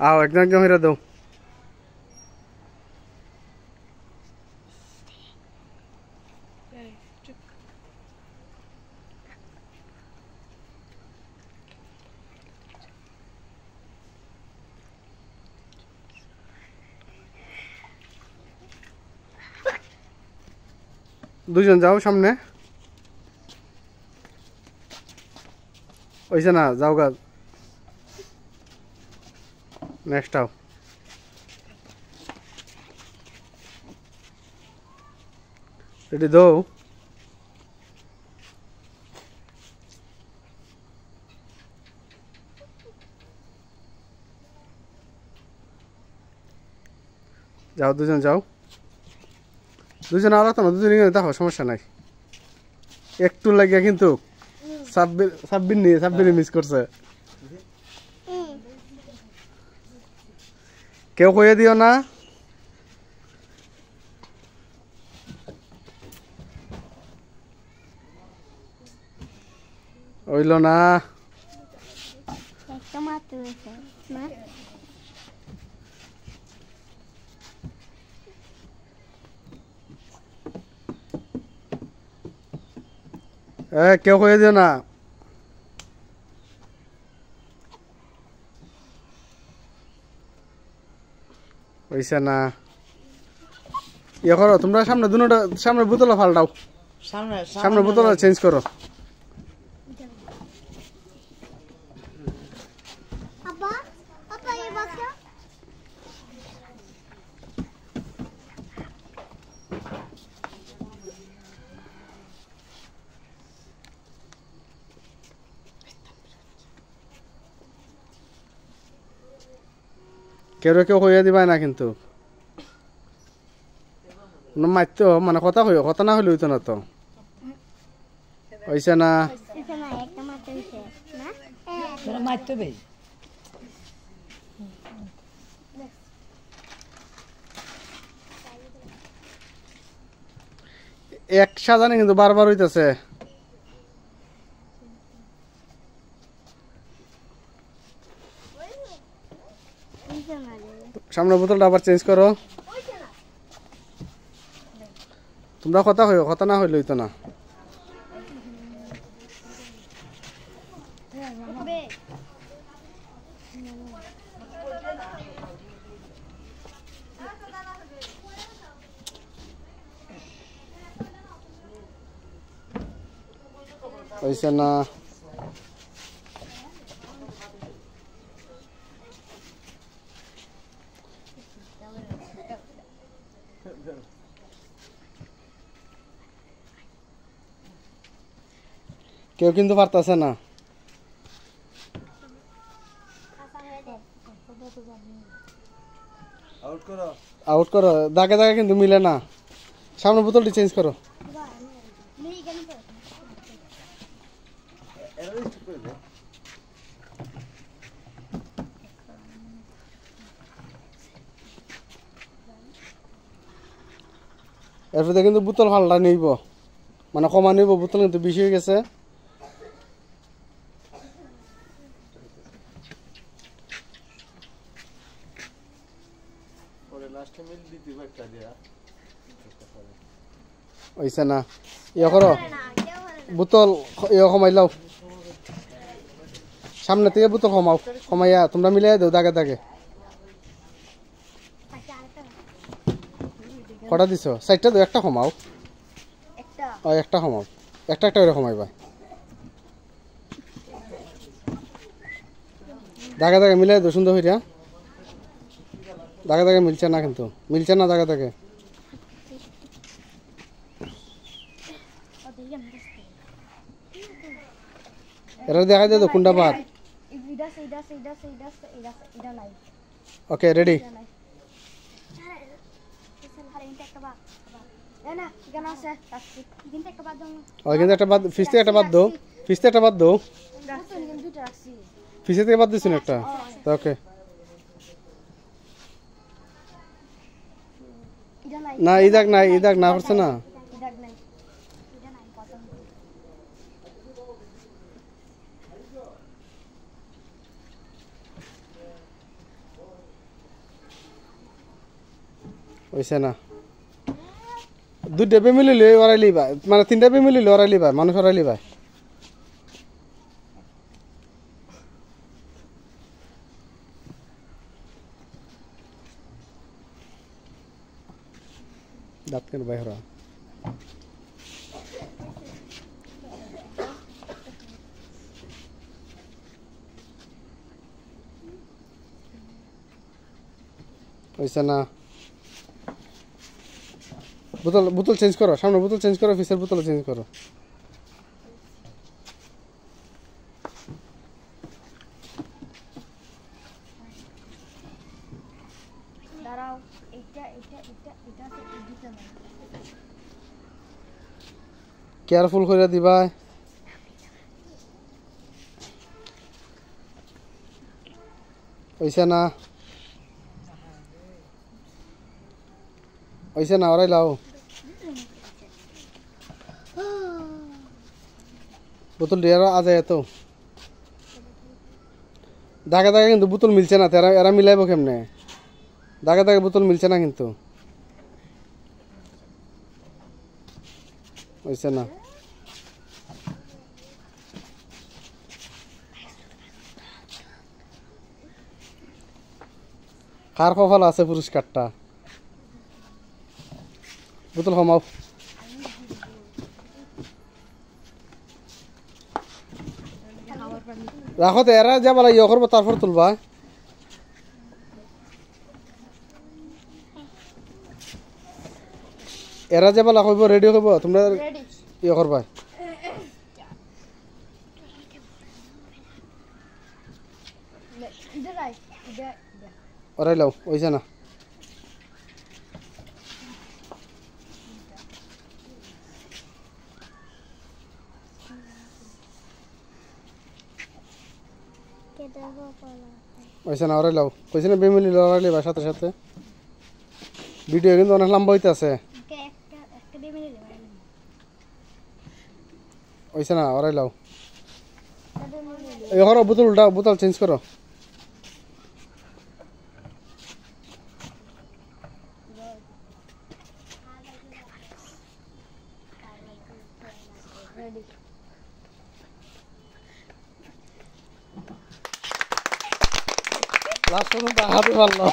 আও একদম একদম হইরা দাও। দুজন যাও সামনে। ওইছে না, যাও গা। নেক্সট আও। রেডি দাও। যাও দুজন যাও। দুজন আলাদা না, দুজন দেখো সমস্যা নাই। একটু লাগিয়া কিন্তু সাব্বির মিস করছে। কেউ কইয়ে দিও না। হইল না। কেউ কইয়ে দিও না। হইছে না। ইয়ে করো তোমরা, সামনে দুটোটা, সামনে বোতল ফাল্টাও। সামনে বোতল চেঞ্জ করো। কেউ কইয়া দিবা না কিন্তু। মারতো মানে কথা কইও, কথা না হইলে হইতো না তো। হইছে না। এক সাজানে কিন্তু বারবার হইতেছে। সামনে বোতলটা আবার চেঞ্জ করো। তোমরা কথা কইও, কথা না হইলে হইতো না। হইছে না। কেউ কিন্তু পারতাছে না। আউট করো। দাগে দাগে কিন্তু মিলে না। সামনে বোতলটি চেঞ্জ করো। এরপরে কিন্তু বোতল ফাল্টা নিব, মানে কমা নিব। বোতল কিন্তু বেশি হয়ে গেছে। হইছে না। ইয়ে করো, বোতল ইয়ে কমাই লাও। সামনে থেকে বোতল কমাও, কমাইয়া তোমরা মিলাই দাও দাগে দাগে। কটা দিছ? চারটা দাও, একটা কমাও। একটা কমাও, একটা একটা করে কমাইবা। দাগে দাগে মিলাই দাও সুন্দর হইয়া। দাগে দাগে মিলছে না কিন্তু, মিলছে না দাগে দাগে। এরা দেখাই দে তো কোনটা বাদ। Okay ready. কিন্তু একটা বাদ, ফিস থেকে একটা বাদ দাও। ফিস থেকে একটা বাদ দাও। ফিসে থেকে বাদ দিচ্ছ একটা। ওকে না, ইদাক নাই, ইদাক না করছে না। হইছে না দুইটা ফ্যামিলি লই ওরাইলি ভাই মানে তিনটা ফ্যামিলি লই ওরাইলি ভাই মানুষ ওরাইলি ভাই দাঁত কেন ভাই হরা হইছে না বোতল বোতল চেঞ্জ করো সামনে বোতল চেঞ্জ করো ফিসের বোতল চেঞ্জ করো দাঁড়াও এটা দিতে না কেয়ারফুল করে দিবা হইছে না হইছে না ওরাই লাও বোতল ডিয়ার আজ এত দাগে দাগে কিন্তু বোতল মিলছে না এরা এরা মিলাইব কেমনে দাগে দাগে বোতল মিলছে না কিন্তু হইছে না কার কপাল আছে পুরস্কারটা বোতল কমাও রাখো তো এরা যাবা ইয়ে করবো তারপর তুলবা এরা যাবা লাগাইব রেডি করব তোমরা ইয়ে করবা ওরাই লাও হইছে না হইছে না ওরাই লাও কইছে না বেমিলি লড়াইলে বা সাথে সাথে ভিডিও কিন্তু অনেক লম্বা হইতে আছে হইছে না ওরাই লাও এই করো বোতল উল্টাও বোতল চেঞ্জ করো লাস্ট পর্যন্ত হাতে পারলো